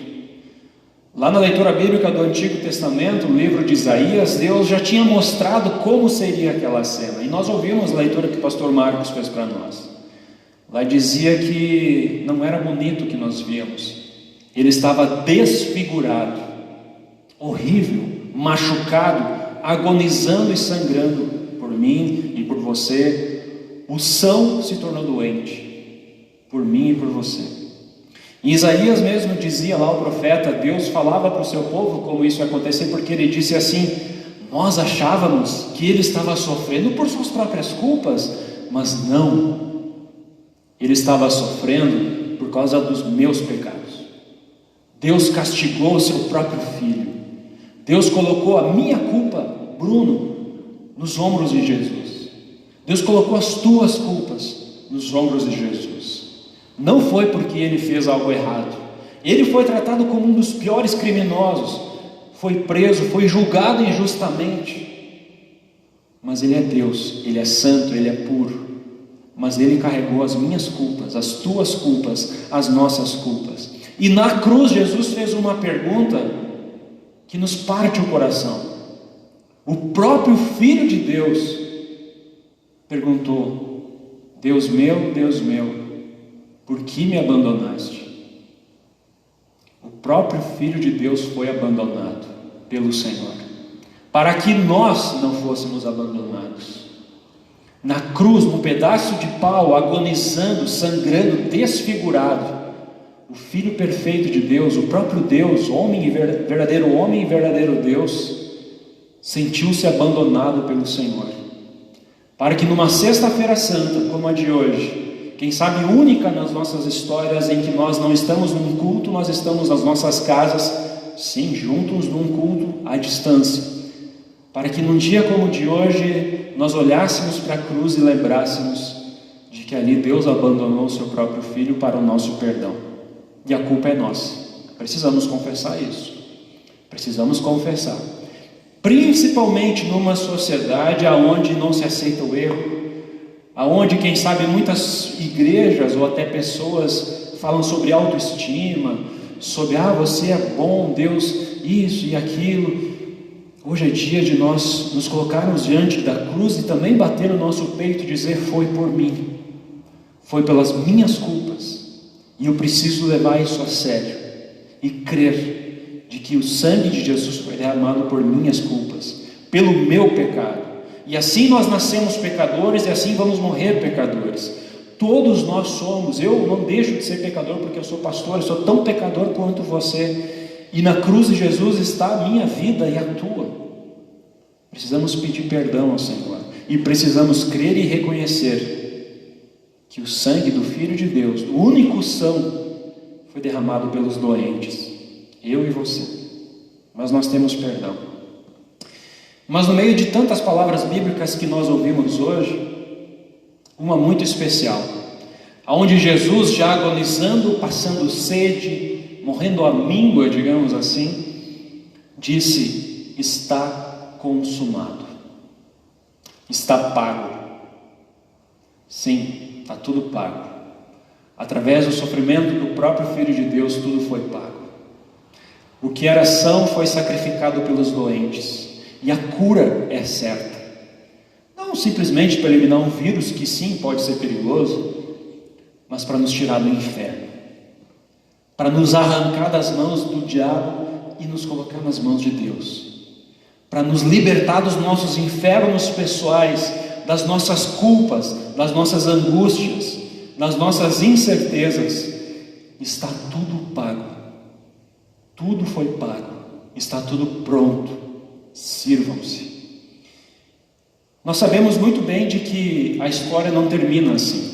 Lá na leitura bíblica do Antigo Testamento, no livro de Isaías, Deus já tinha mostrado como seria aquela cena, e nós ouvimos a leitura que o pastor Marcos fez para nós. Lá dizia que não era bonito o que nós víamos, ele estava desfigurado, horrível, machucado, agonizando e sangrando por mim e por você. O são se tornou doente por mim e por você. E Isaías mesmo dizia lá, o profeta, Deus falava para o seu povo como isso ia acontecer, porque ele disse assim: nós achávamos que ele estava sofrendo por suas próprias culpas, mas não, ele estava sofrendo por causa dos meus pecados. Deus castigou o seu próprio filho. Deus colocou a minha culpa, Bruno, nos ombros de Jesus. Deus colocou as tuas culpas nos ombros de Jesus. Não foi porque ele fez algo errado. Ele foi tratado como um dos piores criminosos, foi preso, foi julgado injustamente. Mas ele é Deus, ele é santo, ele é puro. Mas ele carregou as minhas culpas, as tuas culpas, as nossas culpas. E na cruz Jesus fez uma pergunta que nos parte o coração. O próprio Filho de Deus perguntou: Deus meu, por que me abandonaste? O próprio Filho de Deus foi abandonado pelo Senhor, para que nós não fôssemos abandonados. Na cruz, num pedaço de pau, agonizando, sangrando, desfigurado, o Filho perfeito de Deus, o próprio Deus, homem e verdadeiro Deus, sentiu-se abandonado pelo Senhor, para que numa sexta-feira santa, como a de hoje, quem sabe única nas nossas histórias, em que nós não estamos num culto, nós estamos nas nossas casas, sim, juntos num culto à distância, para que num dia como o de hoje, nós olhássemos para a cruz e lembrássemos de que ali Deus abandonou o seu próprio Filho para o nosso perdão. E a culpa é nossa. Precisamos confessar isso. Precisamos confessar. Principalmente numa sociedade onde não se aceita o erro, aonde, quem sabe, muitas igrejas ou até pessoas falam sobre autoestima, sobre você é bom, Deus isso e aquilo. Hoje é dia de nós nos colocarmos diante da cruz e também bater no nosso peito e dizer: foi por mim, foi pelas minhas culpas. E eu preciso levar isso a sério e crer de que o sangue de Jesus foi derramado por minhas culpas, pelo meu pecado. E assim nós nascemos pecadores e assim vamos morrer pecadores. Todos nós somos. Eu não deixo de ser pecador porque eu sou pastor, eu sou tão pecador quanto você. E na cruz de Jesus está a minha vida e a tua. Precisamos pedir perdão ao Senhor e precisamos crer e reconhecer que o sangue do Filho de Deus, o único são, foi derramado pelos doentes, eu e você. Mas nós temos perdão. Mas no meio de tantas palavras bíblicas que nós ouvimos hoje, uma muito especial, onde Jesus, já agonizando, passando sede, morrendo à míngua, digamos assim, disse: está consumado, está pago. Sim, está tudo pago. Através do sofrimento do próprio Filho de Deus, tudo foi pago. O que era são foi sacrificado pelos doentes, e a cura é certa. Não simplesmente para eliminar um vírus que sim pode ser perigoso, mas para nos tirar do inferno, para nos arrancar das mãos do diabo e nos colocar nas mãos de Deus, para nos libertar dos nossos infernos pessoais, das nossas culpas, das nossas angústias, das nossas incertezas. Está tudo pago, tudo foi pago, está tudo pronto. Sirvam-se. Nós sabemos muito bem de que a história não termina assim.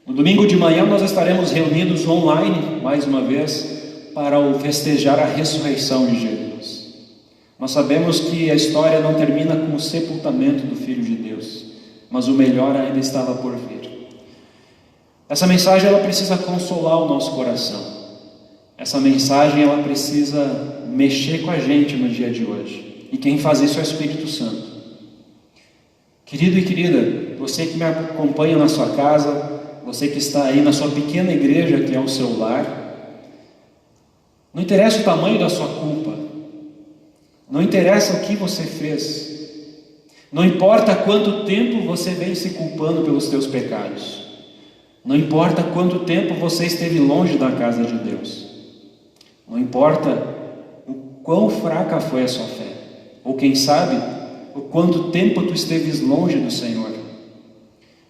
No domingo de manhã nós estaremos reunidos online, mais uma vez, para festejar a ressurreição de Jesus. Nós sabemos que a história não termina com o sepultamento do Filho de Deus, mas o melhor ainda estava por vir. Essa mensagem ela precisa consolar o nosso coração. Essa mensagem ela precisa mexer com a gente no dia de hoje. E quem faz isso é o Espírito Santo. Querido e querida, você que me acompanha na sua casa, você que está aí na sua pequena igreja, que é o seu lar, não interessa o tamanho da sua culpa, não interessa o que você fez, não importa quanto tempo você vem se culpando pelos teus pecados, não importa quanto tempo você esteve longe da casa de Deus, não importa o quão fraca foi a sua fé, ou quem sabe, o quanto tempo tu esteves longe do Senhor.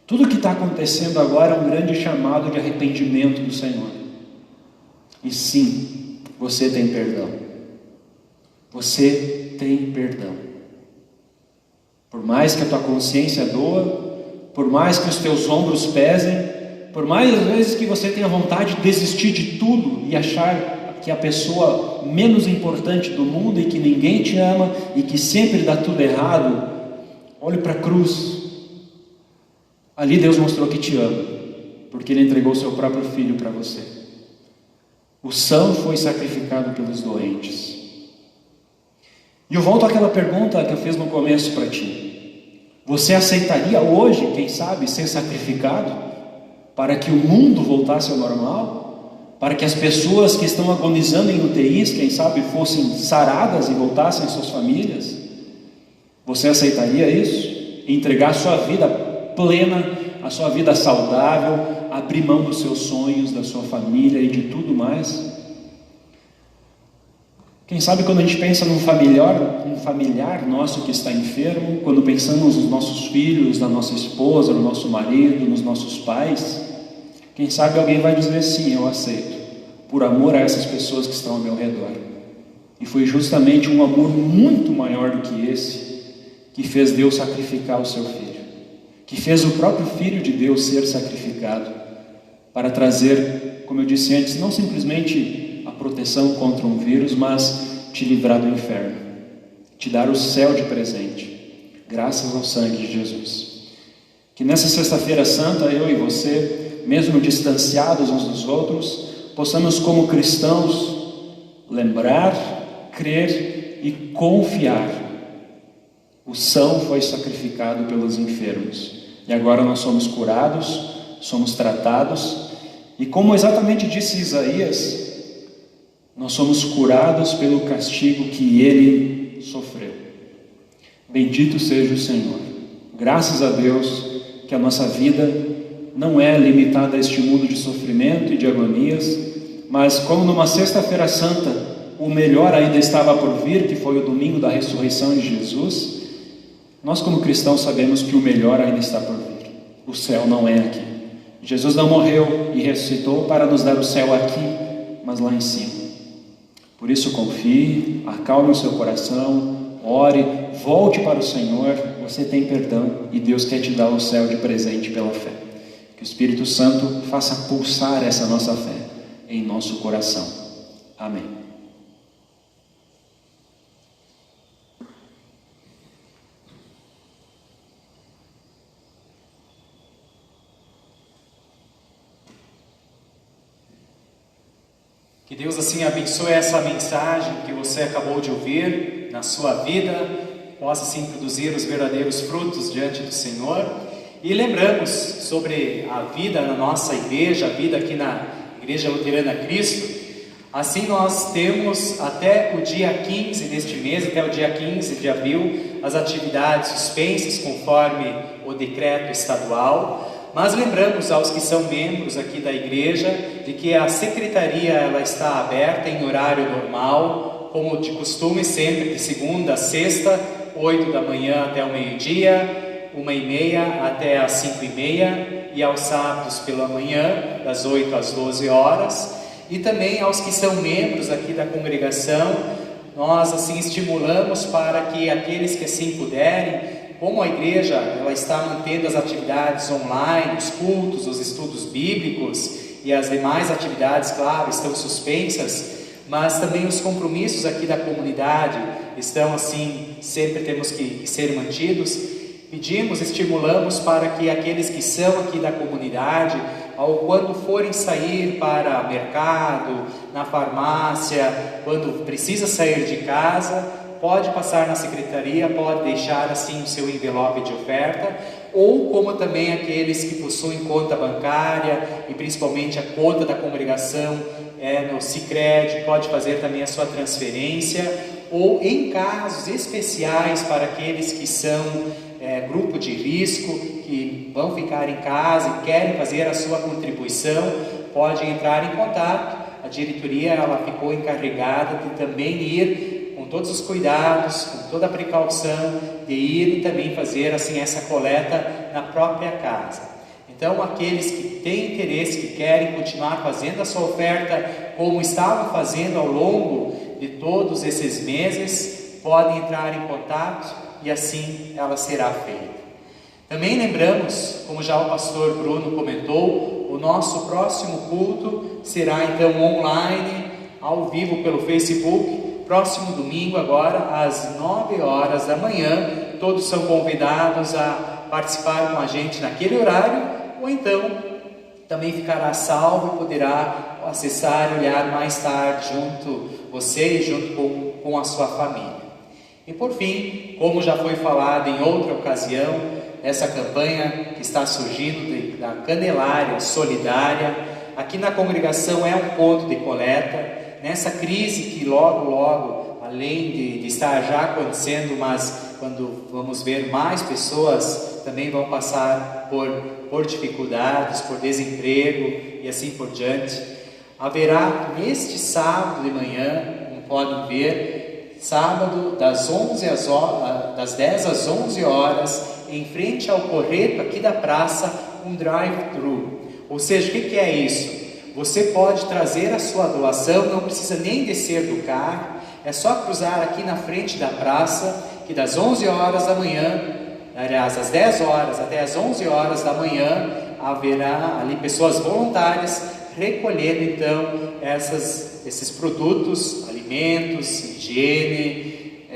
Tudo o que está acontecendo agora é um grande chamado de arrependimento do Senhor. E sim, você tem perdão. Você tem perdão. Por mais que a tua consciência doa, por mais que os teus ombros pesem, por mais às vezes que você tenha vontade de desistir de tudo e achar que é a pessoa menos importante do mundo e que ninguém te ama e que sempre dá tudo errado, olhe para a cruz. Ali Deus mostrou que te ama, porque Ele entregou o seu próprio Filho para você. O são foi sacrificado pelos doentes. E eu volto àquela pergunta que eu fiz no começo para ti. Você aceitaria hoje, quem sabe, ser sacrificado para que o mundo voltasse ao normal? Para que as pessoas que estão agonizando em UTIs, quem sabe, fossem saradas e voltassem às suas famílias? Você aceitaria isso? Entregar a sua vida plena, a sua vida saudável, abrir mão dos seus sonhos, da sua família e de tudo mais? Quem sabe quando a gente pensa num familiar nosso que está enfermo, quando pensamos nos nossos filhos, na nossa esposa, no nosso marido, nos nossos pais, quem sabe alguém vai dizer sim, eu aceito, por amor a essas pessoas que estão ao meu redor. E foi justamente um amor muito maior do que esse que fez Deus sacrificar o seu Filho, que fez o próprio Filho de Deus ser sacrificado para trazer, como eu disse antes, não simplesmente a proteção contra um vírus, mas te livrar do inferno, te dar o céu de presente, graças ao sangue de Jesus. Que nessa sexta-feira santa, eu e você, mesmo distanciados uns dos outros, possamos como cristãos lembrar, crer e confiar. O são foi sacrificado pelos enfermos e agora nós somos curados, somos tratados e, como exatamente disse Isaías, nós somos curados pelo castigo que Ele sofreu. Bendito seja o Senhor. Graças a Deus que a nossa vida não é limitada a este mundo de sofrimento e de agonias, mas como numa sexta-feira santa o melhor ainda estava por vir, que foi o domingo da ressurreição de Jesus, nós como cristãos sabemos que o melhor ainda está por vir. O céu não é aqui. Jesus não morreu e ressuscitou para nos dar o céu aqui, mas lá em cima. Por isso confie, acalme o seu coração, ore, volte para o Senhor, você tem perdão e Deus quer te dar o céu de presente pela fé. Que o Espírito Santo faça pulsar essa nossa fé em nosso coração. Amém. Que Deus assim abençoe essa mensagem que você acabou de ouvir na sua vida, possa assim produzir os verdadeiros frutos diante do Senhor. E lembramos sobre a vida na nossa igreja, a vida aqui na Igreja Luterana Cristo. Assim nós temos até o dia 15 deste mês, até o dia 15 de abril, as atividades suspensas conforme o decreto estadual. Mas lembramos aos que são membros aqui da igreja de que a secretaria ela está aberta em horário normal, como de costume sempre, de segunda a sexta, 8 da manhã até o meio-dia, 1h30 até as 5h30, e aos sábados pela manhã, das 8 às 12 horas. E também aos que são membros aqui da congregação, nós assim estimulamos para que aqueles que assim puderem, como a igreja ela está mantendo as atividades online, os cultos, os estudos bíblicos e as demais atividades, claro, estão suspensas, mas também os compromissos aqui da comunidade estão assim, sempre temos que ser mantidos. Pedimos, estimulamos para que aqueles que são aqui da comunidade, quando forem sair para mercado, na farmácia, quando precisa sair de casa, pode passar na secretaria, pode deixar assim o seu envelope de oferta, ou como também aqueles que possuem conta bancária e principalmente a conta da congregação no Sicredi, pode fazer também a sua transferência, ou em casos especiais para aqueles que são grupo de risco, que vão ficar em casa e querem fazer a sua contribuição, pode entrar em contato. A diretoria ela ficou encarregada de também ir com todos os cuidados, com toda a precaução, de ir e também fazer assim essa coleta na própria casa. Então, aqueles que têm interesse, que querem continuar fazendo a sua oferta como estavam fazendo ao longo de todos esses meses, podem entrar em contato e assim ela será feita. Também lembramos, como já o pastor Bruno comentou, o nosso próximo culto será então online, ao vivo pelo Facebook, próximo domingo agora às 9 horas da manhã. Todos são convidados a participar com a gente naquele horário, ou então também ficará salvo e poderá acessar e olhar mais tarde junto com a sua família. E por fim, como já foi falado em outra ocasião, essa campanha que está surgindo da Candelária Solidária, aqui na congregação é um ponto de coleta. Nessa crise que logo, além de estar já acontecendo, mas quando vamos ver mais pessoas também vão passar por dificuldades, por desemprego e assim por diante, haverá neste sábado de manhã, como podem ver, sábado das 10 às 11 horas, em frente ao Correto aqui da praça, um drive-thru. Ou seja, o que é isso? Você pode trazer a sua doação, não precisa nem descer do carro, é só cruzar aqui na frente da praça, que das 11 horas da manhã, aliás, das 10 horas até as 11 horas da manhã, haverá ali pessoas voluntárias recolhendo então esses produtos, alimentos, higiene,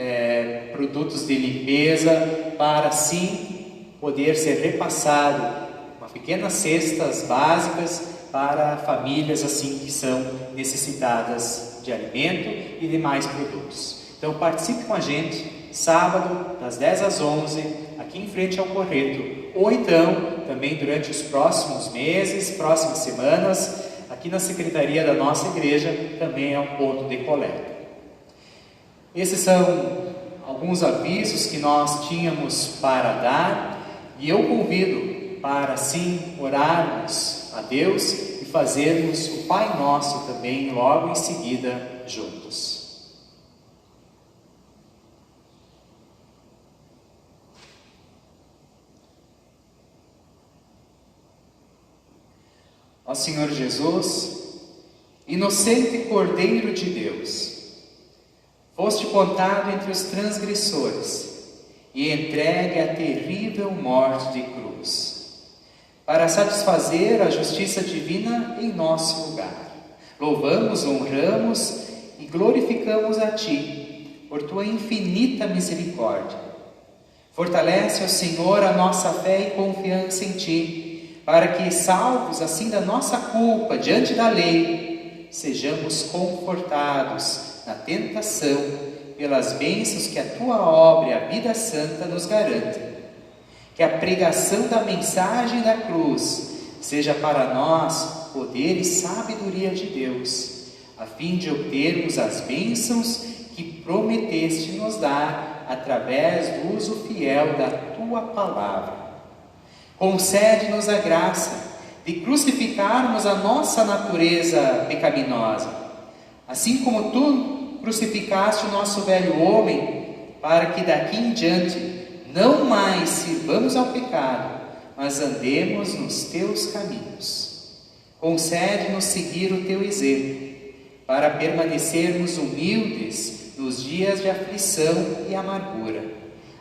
produtos de limpeza, para assim poder ser repassado uma pequenas cestas básicas para famílias assim que são necessitadas de alimento e demais produtos. Então participe com a gente, sábado, das 10 às 11, aqui em frente ao Correto, ou então, também durante os próximos meses, próximas semanas, aqui na secretaria da nossa igreja, também é um ponto de coleta. Esses são alguns avisos que nós tínhamos para dar, e eu convido para, sim, orarmos a Deus e fazermos o Pai Nosso também, logo em seguida, juntos. Ó Senhor Jesus, inocente Cordeiro de Deus, foste contado entre os transgressores e entregue à terrível morte de cruz, para satisfazer a justiça divina em nosso lugar. Louvamos, honramos e glorificamos a Ti, por Tua infinita misericórdia. Fortalece, ó Senhor, a nossa fé e confiança em Ti, para que, salvos assim da nossa culpa diante da lei, sejamos confortados na tentação pelas bênçãos que a Tua obra e a vida santa nos garantem. Que a pregação da mensagem da cruz seja para nós poder e sabedoria de Deus, a fim de obtermos as bênçãos que prometeste nos dar através do uso fiel da Tua palavra. Concede-nos a graça de crucificarmos a nossa natureza pecaminosa, assim como Tu crucificaste o nosso velho homem, para que daqui em diante não mais sirvamos ao pecado, mas andemos nos Teus caminhos. Concede-nos seguir o Teu exemplo, para permanecermos humildes nos dias de aflição e amargura,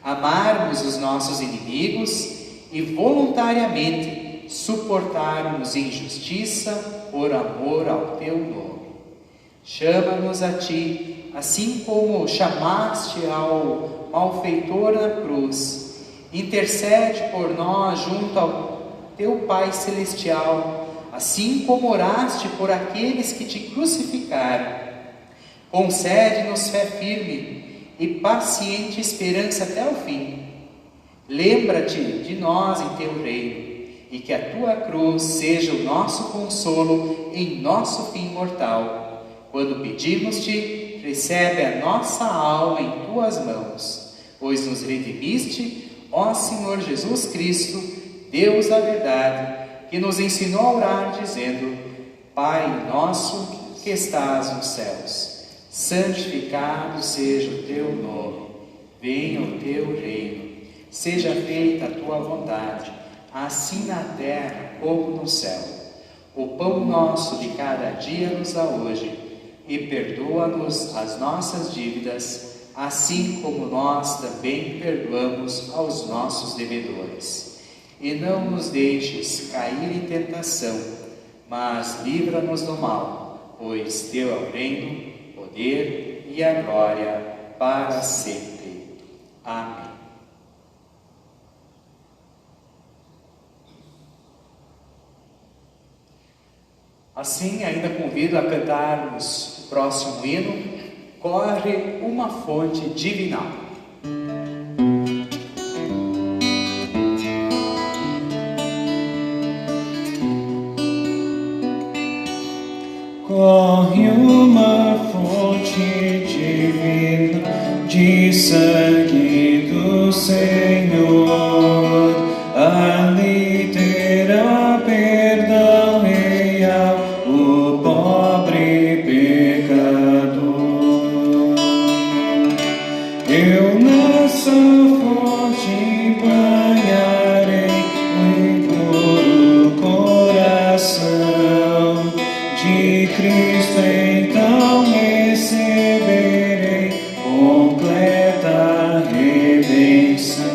amarmos os nossos inimigos e voluntariamente suportarmos injustiça por amor ao Teu nome. Chama-nos a Ti, assim como chamaste ao malfeitor na cruz. Intercede por nós junto ao Teu Pai Celestial, assim como oraste por aqueles que Te crucificaram. Concede-nos fé firme e paciente esperança até o fim. Lembra-te de nós em teu reino, e que a tua cruz seja o nosso consolo em nosso fim mortal. Quando pedimos-te, recebe a nossa alma em tuas mãos, pois nos redimiste, ó Senhor Jesus Cristo, Deus da verdade, que nos ensinou a orar dizendo: Pai nosso que estás nos céus, santificado seja o teu nome, venha o teu reino, seja feita a tua vontade, assim na terra como no céu. O pão nosso de cada dia nos dá hoje, e perdoa-nos as nossas dívidas, assim como nós também perdoamos aos nossos devedores. E não nos deixes cair em tentação, mas livra-nos do mal, pois teu é o reino, o poder e a glória para sempre. Amém. Assim, ainda convido a cantarmos o próximo hino, Corre uma fonte divinal. Corre uma fonte divina de sangue do Senhor, ali terá perdão real o pobre pecador. Eu nessa fonte banharei em puro coração de Cristo, então receberei completa redenção.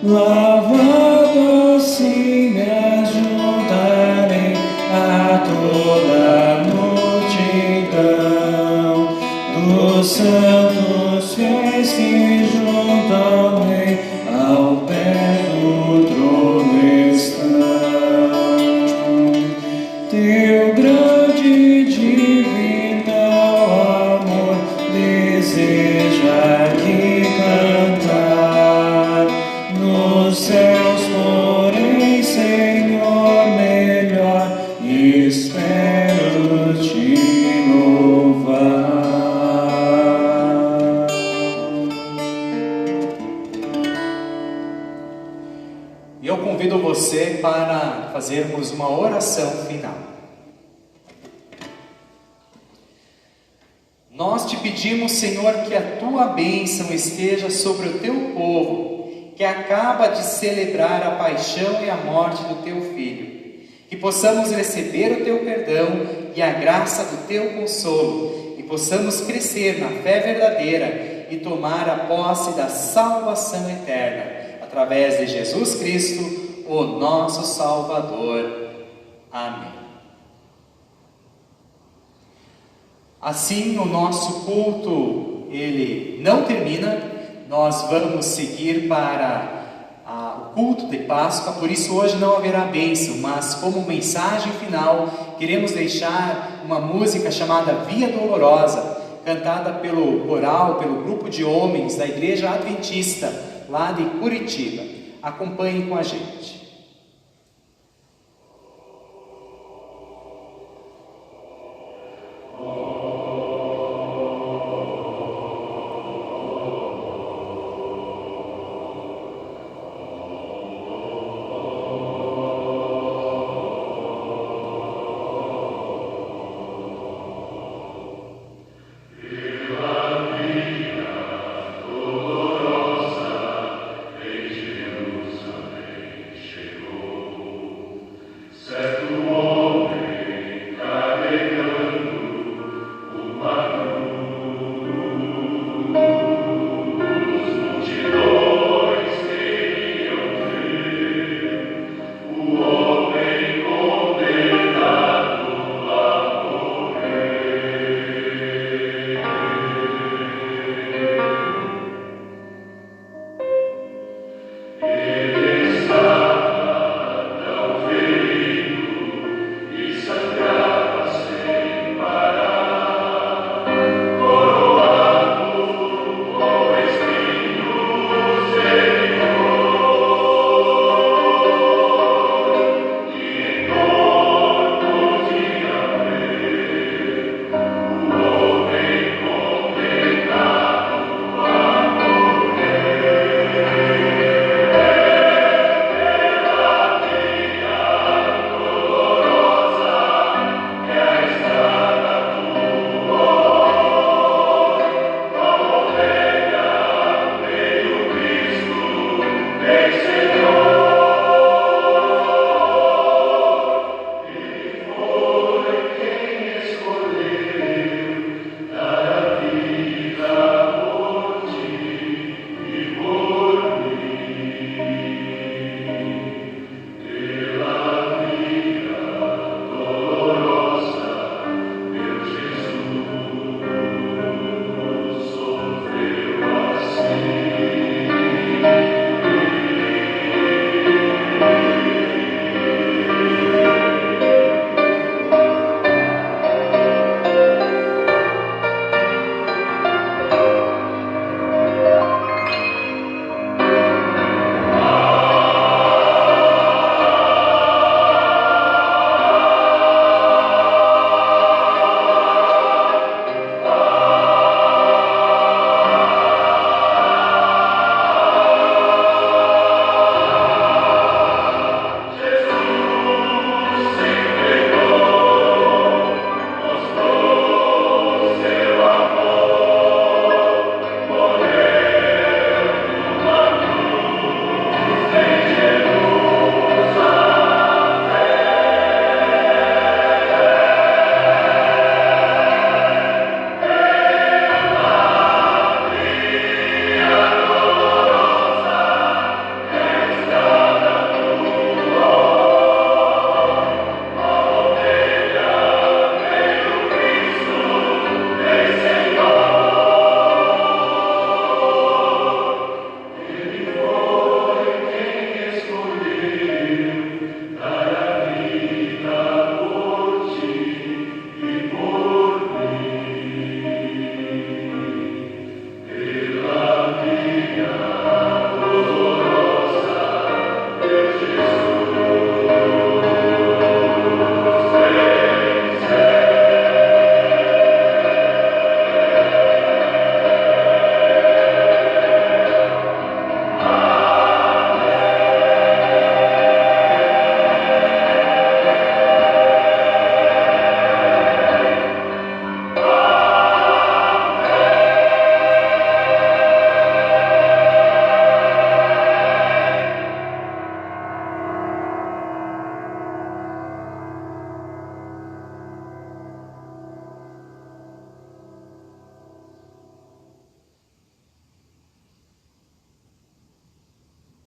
Lavado assim me ajuntarei a toda a multidão dos santos fiéis que junto ao Rei ao pé do trono estão. Teu grande divinal amor deseja aqui cantar. Nos céus, porém, Senhor, melhor espero te louvar. E eu convido você para fazermos uma oração final. Nós te pedimos, Senhor, que a tua bênção esteja sobre o teu povo, que acaba de celebrar a paixão e a morte do teu Filho, que possamos receber o teu perdão e a graça do teu consolo, e possamos crescer na fé verdadeira e tomar a posse da salvação eterna, através de Jesus Cristo, o nosso Salvador. Amém. Assim, o nosso culto, ele não termina. Nós vamos seguir para o culto de Páscoa, por isso hoje não haverá bênção, mas como mensagem final, queremos deixar uma música chamada Via Dolorosa, cantada pelo coral, pelo grupo de homens da Igreja Adventista, lá de Curitiba. Acompanhem com a gente.